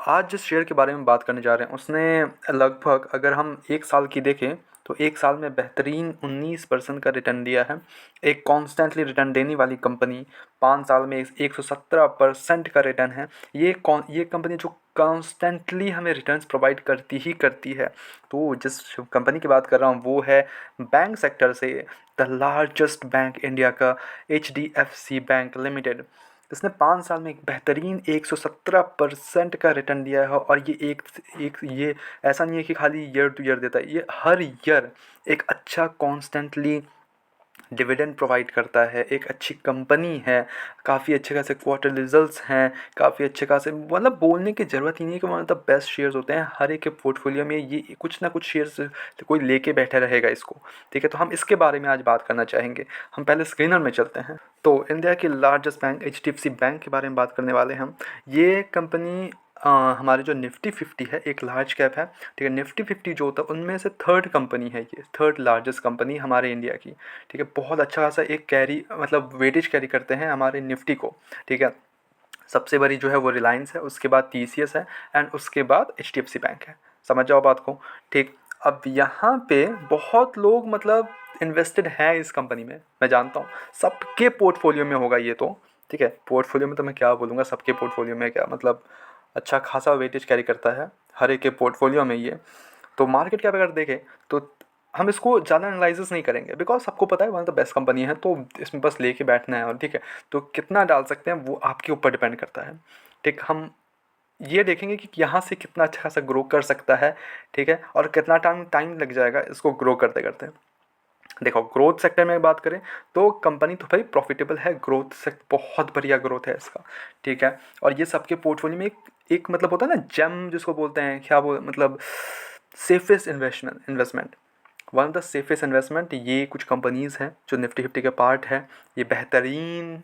आज जिस शेयर के बारे में बात करने जा रहे हैं उसने लगभग अगर हम 1 साल की देखें तो 1 साल में बेहतरीन 19% का रिटर्न दिया है। एक कॉन्स्टेंटली रिटर्न देने वाली कंपनी 5 साल में 117% का रिटर्न है। ये कंपनी जो कॉन्स्टेंटली हमें रिटर्न्स प्रोवाइड करती ही करती है। तो जिस कंपनी की बात कर रहा हूँ वो है बैंक सेक्टर से द लार्जेस्ट बैंक इंडिया का HDFC बैंक लिमिटेड। इसने 5 साल में एक बेहतरीन 117% का रिटर्न दिया है और ये ऐसा नहीं है कि खाली ईयर टू ईयर देता है, ये हर ईयर एक अच्छा कॉन्स्टेंटली डिविडेंड प्रोवाइड करता है। एक अच्छी कंपनी है, काफ़ी अच्छे खासे क्वार्टर रिजल्ट्स हैं, काफ़ी अच्छे खासे मतलब बोलने की ज़रूरत ही नहीं है कि one of the best shares होते हैं। हर एक के पोर्टफोलियो में ये कुछ ना कुछ शेयर्स कोई लेके बैठा रहेगा इसको। ठीक है, तो हम इसके बारे में आज बात करना चाहेंगे। हम पहले स्क्रीनर में चलते हैं। तो इंडिया की लार्जेस्ट बैंक HDFC बैंक के बारे में बात करने वाले हैं हम। ये कंपनी हमारे जो निफ्टी 50 है, एक लार्ज कैप है। ठीक है, निफ्टी 50 जो होता है उनमें से थर्ड कंपनी है, ये थर्ड लार्जेस्ट कंपनी हमारे इंडिया की। ठीक है, बहुत अच्छा खासा एक कैरी मतलब वेटेज कैरी करते हैं हमारे निफ्टी को। ठीक है, सबसे बड़ी जो है वो रिलायंस है, उसके बाद TCS है एंड उसके बाद HDFC बैंक है। समझ जाओ बात को। ठीक, अब यहाँ पे बहुत लोग मतलब इन्वेस्टेड हैं इस कंपनी में, मैं जानता हूँ सबके पोर्टफोलियो में होगा ये तो। ठीक है, पोर्टफोलियो में तो मैं क्या बोलूँगा, सबके पोर्टफोलियो में क्या मतलब अच्छा खासा वेटेज कैरी करता है हर एक के पोर्टफोलियो में ये। तो मार्केट कैप अगर देखें तो हम इसको ज़्यादा एनालिसिस नहीं करेंगे बिकॉज सबको पता है one of the best company है, तो इसमें बस लेके बैठना है। और ठीक है, तो कितना डाल सकते हैं वो आपके ऊपर डिपेंड करता है। ठीक, हम ये देखेंगे कि यहाँ से कितना अच्छा खासा ग्रो कर सकता है। ठीक है, और कितना टाइम लग जाएगा इसको ग्रो करते करते। देखो, ग्रोथ सेक्टर में बात करें तो कंपनी तो भाई प्रॉफिटेबल है, ग्रोथ से बहुत बढ़िया ग्रोथ है इसका। ठीक है, और ये सबके पोर्टफोलियो में एक मतलब होता है ना जेम जिसको बोलते हैं, क्या बोल मतलब safest investment, one of the safest investment. ये कुछ कंपनीज़ हैं जो निफ्टी 50 के पार्ट है। ये बेहतरीन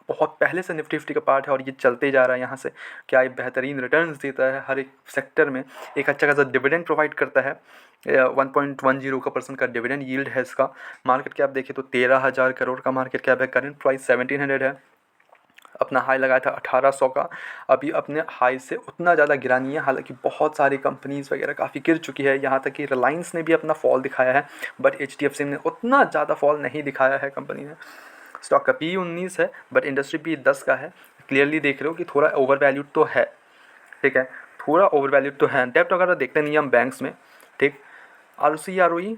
बहुत पहले से निफ्टी 50 का पार्ट है और ये चलते जा रहा है यहाँ से। क्या ये बेहतरीन रिटर्न्स देता है हर एक सेक्टर में, एक अच्छा खासा डिविडेंड प्रोवाइड करता है। 1.10% का डिविडेंड यील्ड है इसका। मार्केट कैप देखें तो 13,000 करोड़ का मार्केट कैप है। करेंट प्राइस 1700 है। अपना हाई लगाया था 1800 का। अभी अपने हाई से उतना ज़्यादा गिरा नहीं है, हालांकि बहुत सारी कंपनीज़ वगैरह काफ़ी गिर चुकी है। यहाँ तक कि रिलायंस ने भी अपना फॉल दिखाया है, बट HDFC ने उतना ज़्यादा फॉल नहीं दिखाया है कंपनी ने। स्टॉक का P/E 19 है बट इंडस्ट्री P/E 10 का है। क्लियरली देख रहे हो कि थोड़ा ओवर वैल्यूड तो है। ठीक है, थोड़ा ओवर वैल्यूड तो है। डेप्ट वगैरह देखते नहीं हम बैंक्स में। ठीक, ROE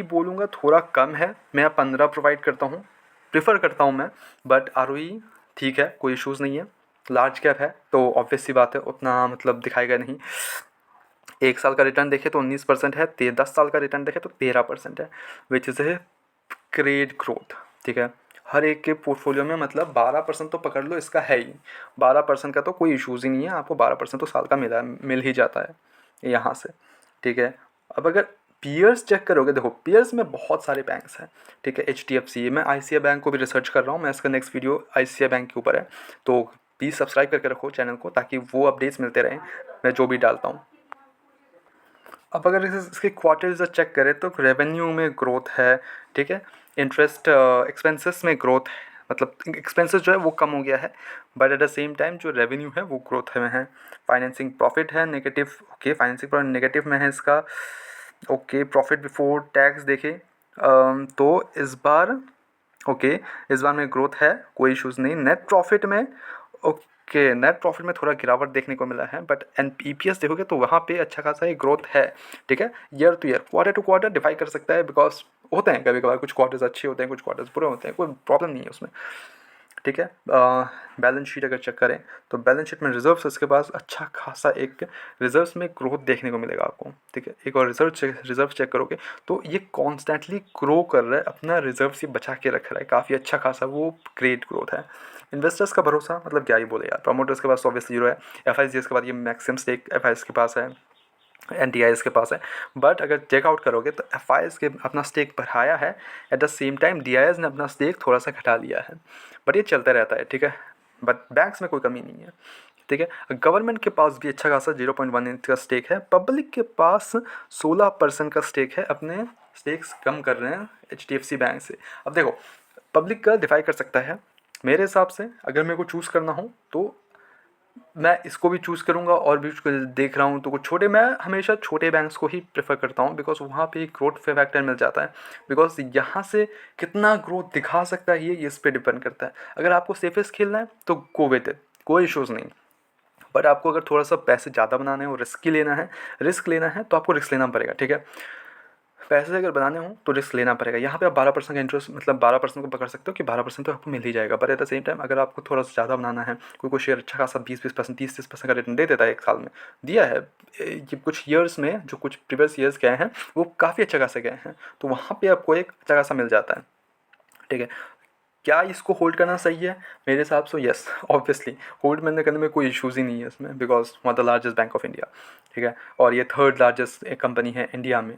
बोलूँगा थोड़ा कम है। मैं 15 प्रोवाइड करता हूँ, प्रेफर करता हूँ मैं, बट ROE ठीक है, कोई इशूज़ नहीं है। लार्ज कैप है तो ऑब्वियस सी बात है उतना मतलब दिखाएगा नहीं। 1 साल का रिटर्न देखे तो 19% है, 10 साल का रिटर्न देखे तो 13% है, which is a great growth. ठीक है, हर एक के पोर्टफोलियो में मतलब 12% तो पकड़ लो इसका है ही। 12% का तो कोई इशूज़ ही नहीं है, आपको 12% तो साल का मिल ही जाता है यहाँ से। ठीक है, अब अगर पीयर्स चेक करोगे, देखो पीयर्स में बहुत सारे बैंक्स हैं। ठीक है, HDFC, मैं ICICI बैंक को भी रिसर्च कर रहा हूँ, मैं इसका नेक्स्ट वीडियो ICICI बैंक के ऊपर है। तो प्लीज़ सब्सक्राइब करके रखो चैनल को ताकि वो अपडेट्स मिलते रहें मैं जो भी डालता हूँ। अब अगर इसके क्वार्टर्स चेक करें तो रेवेन्यू में ग्रोथ है। ठीक है, इंटरेस्ट एक्सपेंसेस में ग्रोथ है, मतलब एक्सपेंसेस जो है वो कम हो गया है, but at the same time जो रेवेन्यू है वो ग्रोथ में है। फाइनेंसिंग प्रॉफिट है negative, okay, financing profit negative में है इसका। ओके, प्रॉफिट बिफोर टैक्स देखें तो इस बार ओके, इस बार में ग्रोथ है, कोई इशूज़ नहीं। नेट प्रॉफिट में ओके, नेट प्रॉफिट में थोड़ा गिरावट देखने को मिला है, बट EPS देखोगे तो वहाँ पे अच्छा खासा ही ग्रोथ है। ठीक है, year to year, quarter to quarter defined कर सकता है बिकॉज होते हैं कभी कभार, कुछ क्वार्टर्स अच्छे होते हैं, कुछ क्वार्टर्स बुरे होते हैं, कोई प्रॉब्लम नहीं है उसमें। ठीक है, बैलेंस शीट अगर चेक करें तो बैलेंस शीट में रिजर्व्स इसके पास अच्छा खासा एक रिजर्व्स में ग्रोथ देखने को मिलेगा आपको। ठीक है, एक और रिजर्व चेक करोगे तो ये कॉन्स्टेंटली ग्रो कर रहा है, अपना रिजर्व से बचा के रख रहा है, काफ़ी अच्छा खासा वो ग्रेट ग्रोथ है। इन्वेस्टर्स का भरोसा मतलब क्या ही बोले यार, प्रमोटर्स के पास ऑब्वियसली जीरो है। FIs के बाद ये मैक्सिमम स्टेक FIs के पास है, NTIs के पास है। बट अगर चेकआउट करोगे तो FIs के अपना स्टेक बढ़ाया है, at the same time DIs ने अपना स्टेक थोड़ा सा घटा लिया है, बट ये चलता रहता है। ठीक है, बट बैंक्स में कोई कमी नहीं है। ठीक है, गवर्नमेंट के पास भी अच्छा खासा 0.1 का स्टेक है, पब्लिक के पास 16% का स्टेक है। अपने स्टेक्स कम कर रहे हैं HDFC बैंक से। अब देखो, पब्लिक का डिफाई कर सकता है मेरे हिसाब से, अगर मेरे को चूज़ करना हो तो मैं इसको भी चूज़ करूँगा और भी कुछ देख रहा हूँ तो कुछ छोटे, मैं हमेशा छोटे बैंक्स को ही प्रेफर करता हूँ बिकॉज वहाँ पे एक ग्रोथ फैक्टर मिल जाता है। बिकॉज यहाँ से कितना ग्रोथ दिखा सकता है ये इस पे डिपेंड करता है। अगर आपको सेफेस्ट खेलना है तो गो विद इट, कोई इशूज़ नहीं। बट आपको अगर थोड़ा सा पैसे ज़्यादा बनाने हैं और रिस्क लेना है तो आपको रिस्क लेना पड़ेगा, ठीक है। पैसे अगर बनाने हों तो रिस्क लेना पड़ेगा। यहाँ पे आप 12% का इंटरेस्ट, मतलब 12% को पकड़ सकते हो कि 12% तो आपको मिल ही जाएगा। But at the same time अगर आपको थोड़ा सा ज़्यादा बनाना है, कोई शेयर अच्छा खासा 20-20%, 30-30% का रिटर्न दे देता है एक साल में, दिया है ये कुछ ईयर्स में, जो कुछ प्रीवियस ईयर्स गए हैं वो काफ़ी अच्छा खासे गए हैं, तो वहाँ पर आपको एक अच्छा खासा मिल जाता है, ठीक है। क्या इसको होल्ड करना सही है? मेरे हिसाब से यस, ऑब्वियसली होल्ड मैंने करने में कोई इशूज़ ही नहीं है इसमें, because one the largest bank of India, ठीक है। और ये थर्ड लार्जेस्ट एक कंपनी है इंडिया में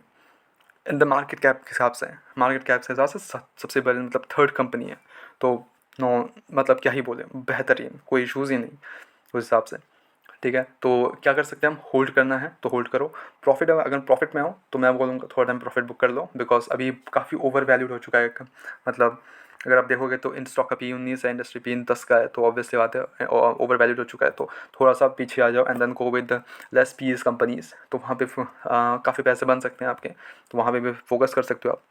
इन द मार्केट कैप के हिसाब से। मार्केट कैप से हिसाब से सबसे बड़ी, मतलब थर्ड कंपनी है। तो नो, मतलब क्या ही बोले, बेहतरीन, कोई इशूज़ ही नहीं उस हिसाब से, ठीक है। तो क्या कर सकते हैं हम, होल्ड करना है तो होल्ड करो। प्रॉफिट, अगर प्रॉफिट में हो तो मैं बोलूँगा थोड़ा टाइम प्रॉफिट बुक कर लो, बिकॉज अभी काफ़ी ओवर वैल्यूड हो चुका है। मतलब अगर आप देखोगे तो इन स्टॉक का P/E 19 है, इंडस्ट्री P/10 का है, तो ऑब्वियसली बात है ओवर वैल्यूड हो चुका है। तो थोड़ा सा पीछे आ जाओ and then go with less piece companies, तो वहाँ पे काफ़ी पैसे बन सकते हैं आपके, तो वहाँ पे भी फोकस कर सकते हो आप।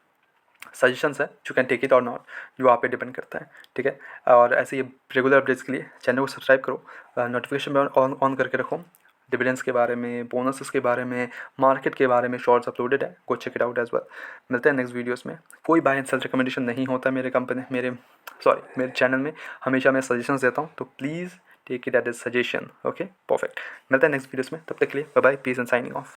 सजेशंस है, यू कैन टेक इट और नॉट, जो आप पे डिपेंड करता है, ठीक है। और ऐसे ही रेगुलर अपडेट्स के लिए चैनल को सब्सक्राइब करो, नोटिफिकेशन ऑन करके रखो। डिविडेंड्स के बारे में, बोनसेस के बारे में, मार्केट के बारे में शॉर्ट्स अपलोडेड है, go check it out as well. मिलते हैं नेक्स्ट वीडियोस में। कोई बाय एंड सेल रिकमेंडेशन नहीं होता मेरे चैनल में, हमेशा मैं सजेशंस देता हूँ, तो please take it at is suggestion, okay, perfect. मिलते हैं नेक्स्ट वीडियोस में, तब तक के लिए bye bye, peace and signing of.